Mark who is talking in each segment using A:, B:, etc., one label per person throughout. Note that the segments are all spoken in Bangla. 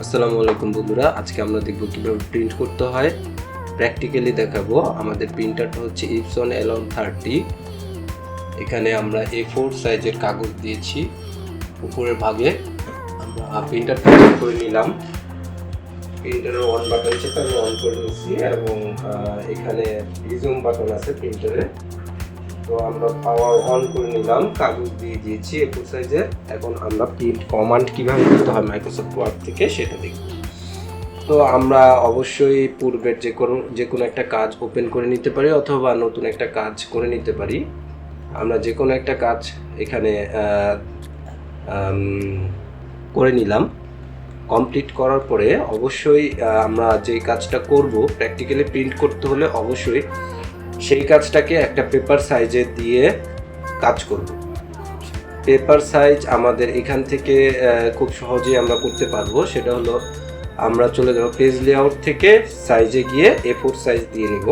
A: আসসালামু আলাইকুম বন্ধুরা, আজকে আমরা দেখব কিভাবে প্রিন্ট করতে হয়। প্র্যাকটিক্যালি দেখাবো। আমাদের প্রিন্টারটা হচ্ছে ইপসন L130। এখানে আমরা A4 সাইজের কাগজ দিয়েছি। উপরের ভাগে আমরা প্রিন্টারটা অন করে নিলাম। প্রিন্টারের অন বাটন চেপে আমি অন করে নিয়েছি এবং এখানে রিজুম বাটন আছে প্রিন্টারে। তো আমরা পাওয়ার অন করে নিলাম, কাগজ দিয়ে দিয়েছি A4 সাইজের। এখন আমরা প্রিন্ট কমান্ড কিভাবে করতে হয় মাইক্রোসফট ওয়ার্ড থেকে সেটা দেখব। তো আমরা অবশ্যই পূর্বের যে কোনো একটা কাজ ওপেন করে নিতে পারি অথবা নতুন একটা কাজ করে নিতে পারি। আমরা যে কোনো একটা কাজ এখানে করে নিলাম। কমপ্লিট করার পরে অবশ্যই আমরা যে কাজটা করব প্র্যাকটিক্যালি প্রিন্ট করতে হলে অবশ্যই সেই কাজটাকে একটা পেপার সাইজে দিয়ে কাজ করব। পেপার সাইজ আমাদের এখান থেকে খুব সহজেই আমরা করতে পারবো। সেটা হলো আমরা চলে যাব পেজ লেআউট থেকে সাইজে গিয়ে A4 সাইজ দিয়ে নিব।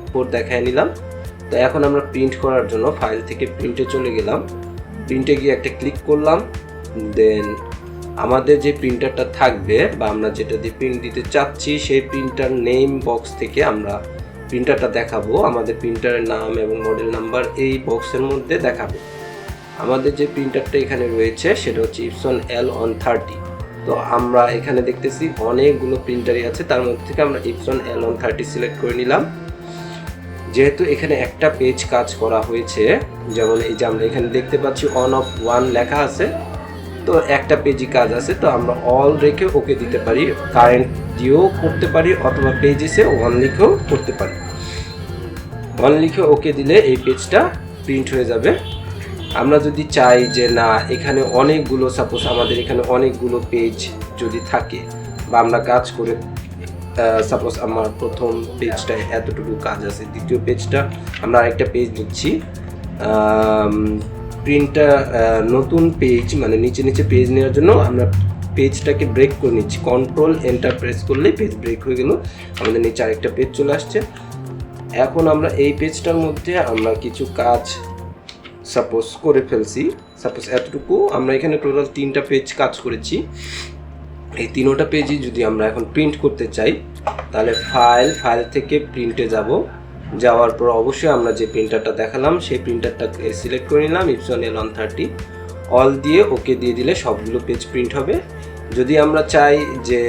A: A4 দেখায় নিলাম। তো এখন আমরা প্রিন্ট করার জন্য ফাইল থেকে প্রিন্টে চলে গেলাম। প্রিন্টে গিয়ে একটা ক্লিক করলাম। দেন আমাদের যে প্রিন্টারটা থাকবে বা আমরা যেটা দিয়ে প্রিন্ট দিতে চাচ্ছি সেই প্রিন্টার নেম বক্স থেকে আমরা প্রিন্টারটা দেখাবো। আমাদের প্রিন্টারের নাম এবং মডেল নাম্বার এই বক্সের মধ্যে দেখাবো। আমাদের যে প্রিন্টারটা এখানে রয়েছে সেটা হচ্ছে ইপসন L130। তো আমরা এখানে দেখতেছি অনেকগুলো প্রিন্টারই আছে, তার মধ্যে থেকে আমরা ইপসন L130 সিলেক্ট করে নিলাম। যেহেতু এখানে একটা পেজ কাজ করা হয়েছে, যেমন এই যে আমরা এখানে দেখতে পাচ্ছি অন অফ 1 লেখা আছে, তো একটা পেজই কাজ আছে। তো আমরা অল রেখে ওকে দিতে পারি, কারেন্ট দিয়েও করতে পারি অথবা পেজেসে 1 লিখেও করতে পারি। 1 লিখে ওকে দিলে এই পেজটা প্রিন্ট হয়ে যাবে। আমরা যদি চাই যে না এখানে অনেকগুলো, সাপোজ আমাদের এখানে অনেকগুলো পেজ যদি থাকে বা আমরা কাজ করে সাপোজ আমার প্রথম পেজটায় এতটুকু কাজ আছে, দ্বিতীয় পেজটা আমরা আরেকটা পেজ দিচ্ছি, প্রিন্টটা নতুন পেজ মানে নিচে নিচে পেজ নেওয়ার জন্য আমরা পেজটাকে ব্রেক করে নিচ্ছি। কন্ট্রোল এন্টার প্রেস করলেই পেজ ব্রেক হয়ে গেল, আমাদের নিচে আরেকটা পেজ চলে আসছে। এখন আমরা এই পেজটার মধ্যে আমরা কিছু কাজ সাপোজ করে ফেলছি। সাপোজ এতটুকু আমরা এখানে টোটাল 3টা পেজ কাজ করেছি। এই 3টা পেজই যদি আমরা এখন প্রিন্ট করতে চাই তাহলে ফাইল থেকে প্রিন্টে যাওয়ার পর অবশ্যই আমরা যে প্রিন্টারটা দেখালাম সেই প্রিন্টারটাকে সিলেক্ট করে নিলাম, ইপসন L130। অল দিয়ে ওকে দিয়ে দিলে সবগুলো পেজ প্রিন্ট হবে। যদি আমরা চাই যে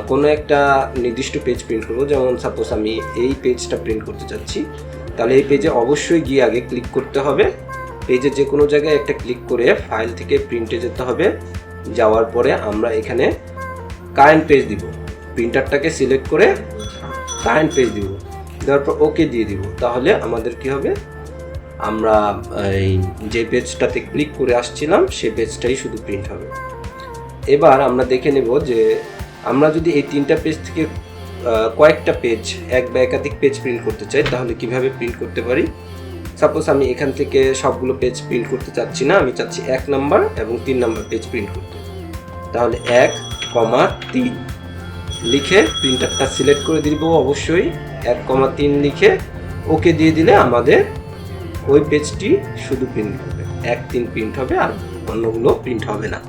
A: কোনো একটা নির্দিষ্ট পেজ প্রিন্ট করবো, যেমন সাপোজ আমি এই পেজটা প্রিন্ট করতে চাচ্ছি, তাহলে এই পেজে অবশ্যই গিয়ে আগে ক্লিক করতে হবে। পেজে যে কোনো জায়গায় একটা ক্লিক করে ফাইল থেকে প্রিন্টে যেতে হবে। যাওয়ার পরে আমরা এখানে কারেন্ট পেজ দিব, প্রিন্টারটাকে সিলেক্ট করে কারেন্ট পেজ দিব, দেওয়ার পর ওকে দিয়ে দিব। তাহলে আমাদের কি হবে, আমরা এই যে পেজটাতে ক্লিক করে আসছিলাম সেই পেজটাই শুধু প্রিন্ট হবে। এবার আমরা দেখে নেব যে আমরা যদি এই 3টা পেজ থেকে কয়েকটা পেজ এক বা একাধিক পেজ প্রিন্ট করতে চাই তাহলে কিভাবে প্রিন্ট করতে পারি। সাপোজ আমি এখান থেকে সবগুলো পেজ প্রিন্ট করতে চাচ্ছি না, আমি চাচ্ছি 1 নাম্বার এবং 3 নাম্বার পেজ প্রিন্ট করতে। তাহলে 1,3 লিখে প্রিন্টারটা সিলেক্ট করে দিব। অবশ্যই 1,3 লিখে ওকে দিয়ে দিলে আমাদের ওই পেজটি শুধু প্রিন্ট হবে, 1,3 প্রিন্ট হবে, আর অন্যগুলো প্রিন্ট হবে না।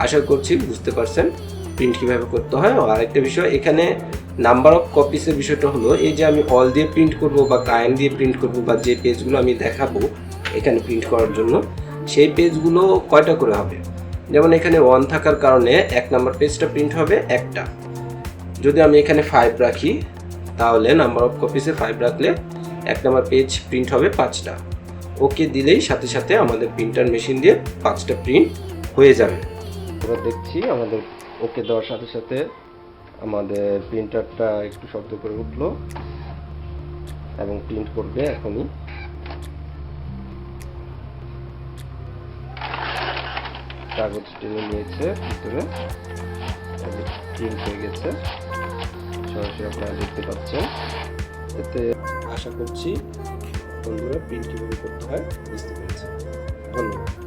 A: আশা করছি বুঝতে পারছেন প্রিন্ট কীভাবে করতে হয়। আর একটা বিষয়, এখানে নাম্বার অফ কপিসের বিষয়টা হলো এই যে আমি অল দিয়ে প্রিন্ট করব বা কারেন্ট দিয়ে প্রিন্ট করব বা যে পেজগুলো আমি দেখাবো এখানে প্রিন্ট করার জন্য সেই পেজগুলো কয়টা করে হবে। যেমন এখানে 1 থাকার কারণে 1 নাম্বার পেজটা প্রিন্ট হবে একটা। যদি আমি এখানে 5 রাখি তাহলে নাম্বার অফ কপিসে 5 রাখলে 1 নাম্বার পেজ প্রিন্ট হবে 5টা। ওকে দিলেই সাথে সাথে আমাদের প্রিন্টার মেশিন দিয়ে 5টা প্রিন্ট হয়ে যাবে। এবার দেখছি আমাদের ওকে দেওয়ার সাথে সাথে আমাদের প্রিন্টারটা একটু শব্দ করে উঠলো এবং প্রিন্ট করবে এখনই। কাগজ টেনে নিয়েছে ভিতরে, প্রিন্ট হয়ে গেছে, সরাসরি আপনারা দেখতে পাচ্ছেন। এতে আশা করছি বন্ধুরা প্রিন্ট কীভাবে করতে হয় বুঝতে পেরেছেন। ধন্যবাদ।